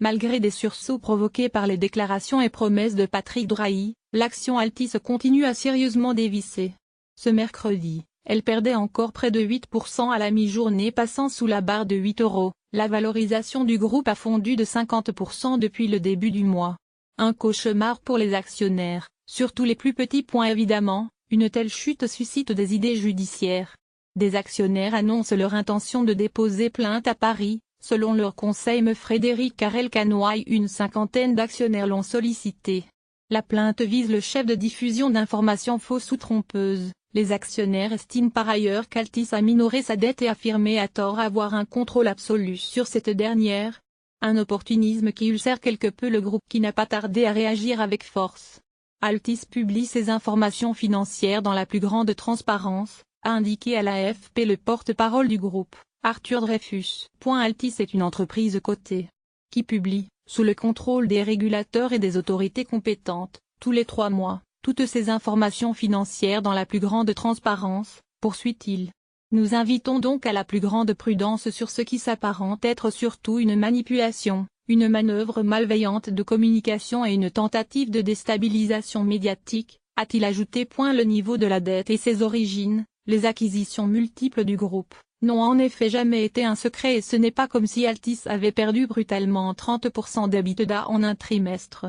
Malgré des sursauts provoqués par les déclarations et promesses de Patrick Drahi, l'action Altice continue à sérieusement dévisser. Ce mercredi, elle perdait encore près de 8% à la mi-journée, passant sous la barre de 8 €. La valorisation du groupe a fondu de 50% depuis le début du mois. Un cauchemar pour les actionnaires, surtout les plus petits. Évidemment, une telle chute suscite des idées judiciaires. Des actionnaires annoncent leur intention de déposer plainte à Paris. Selon leur conseil Frédéric Carrel-Canoaille, une cinquantaine d'actionnaires l'ont sollicité. La plainte vise le chef de diffusion d'informations fausses ou trompeuses. Les actionnaires estiment par ailleurs qu'Altis a minoré sa dette et affirmé à tort avoir un contrôle absolu sur cette dernière. Un opportunisme qui ulcère quelque peu le groupe, qui n'a pas tardé à réagir avec force. Altis publie ses informations financières dans la plus grande transparence, a indiqué à l'AFP le porte-parole du groupe, Arthur Dreyfus. Altis est une entreprise cotée, qui publie, sous le contrôle des régulateurs et des autorités compétentes, tous les 3 mois, toutes ces informations financières dans la plus grande transparence, poursuit-il. Nous invitons donc à la plus grande prudence sur ce qui s'apparente être surtout une manipulation, une manœuvre malveillante de communication et une tentative de déstabilisation médiatique, a-t-il ajouté. Le niveau de la dette et ses origines, les acquisitions multiples du groupe, n'ont en effet jamais été un secret, et ce n'est pas comme si Altis avait perdu brutalement 30% d'EBITDA en un trimestre.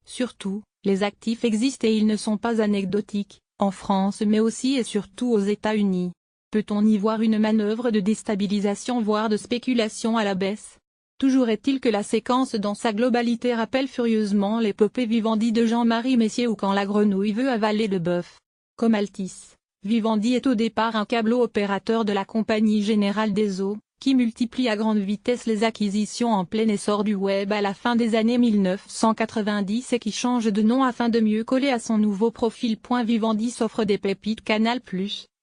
Surtout, les actifs existent et ils ne sont pas anecdotiques, en France mais aussi et surtout aux États-Unis. Peut-on y voir une manœuvre de déstabilisation voire de spéculation à la baisse? Toujours est-il que la séquence dans sa globalité rappelle furieusement l'épopée Vivendi de Jean-Marie Messier, ou quand la grenouille veut avaler le bœuf. Comme Altis, Vivendi est au départ un câbleau opérateur de la Compagnie Générale des Eaux, qui multiplie à grande vitesse les acquisitions en plein essor du web à la fin des années 1990 et qui change de nom afin de mieux coller à son nouveau profil. Vivendi s'offre des pépites Canal+,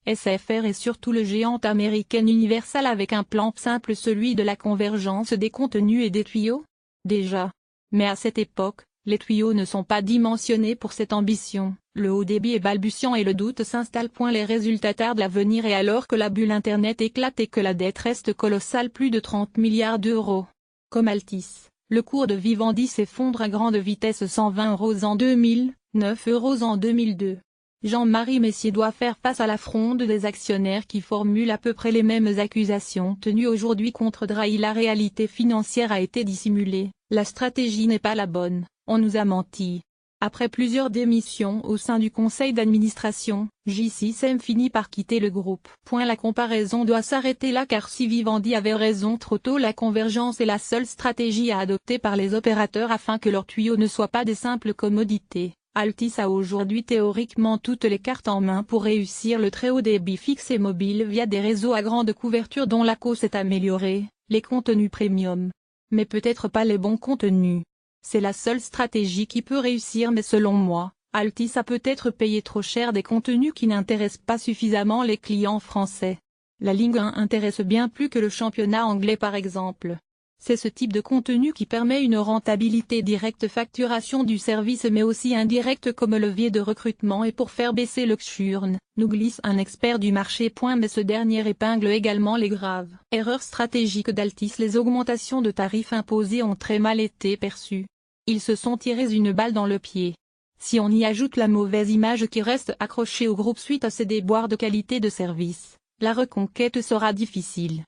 SFR et surtout le géant américain Universal avec un plan simple, celui de la convergence des contenus et des tuyaux. Déjà. Mais à cette époque, les tuyaux ne sont pas dimensionnés pour cette ambition, le haut débit est balbutiant et le doute s'installe. Les résultats tardent à venir, et alors que la bulle Internet éclate et que la dette reste colossale, plus de 30 milliards d'euros. Comme Altis, le cours de Vivendi s'effondre à grande vitesse, 120 € en 2000, 9 € en 2002. Jean-Marie Messier doit faire face à la fronde des actionnaires qui formulent à peu près les mêmes accusations tenues aujourd'hui contre Drahi. La réalité financière a été dissimulée, la stratégie n'est pas la bonne, on nous a menti. Après plusieurs démissions au sein du conseil d'administration, J6M finit par quitter le groupe. La comparaison doit s'arrêter là, car si Vivendi avait raison trop tôt, la convergence est la seule stratégie à adopter par les opérateurs afin que leurs tuyaux ne soient pas des simples commodités. Altis a aujourd'hui théoriquement toutes les cartes en main pour réussir le très haut débit fixe et mobile via des réseaux à grande couverture dont la co s'est améliorée, les contenus premium. Mais peut-être pas les bons contenus. C'est la seule stratégie qui peut réussir, mais selon moi, Altis a peut-être payé trop cher des contenus qui n'intéressent pas suffisamment les clients français. La Ligue 1 intéresse bien plus que le championnat anglais par exemple. C'est ce type de contenu qui permet une rentabilité directe, facturation du service, mais aussi indirecte comme levier de recrutement et pour faire baisser le churn, nous glisse un expert du marché. Mais ce dernier épingle également les graves erreurs stratégiques d'Altis. Les augmentations de tarifs imposées ont très mal été perçues. Ils se sont tirés une balle dans le pied. Si on y ajoute la mauvaise image qui reste accrochée au groupe suite à ses déboires de qualité de service, la reconquête sera difficile.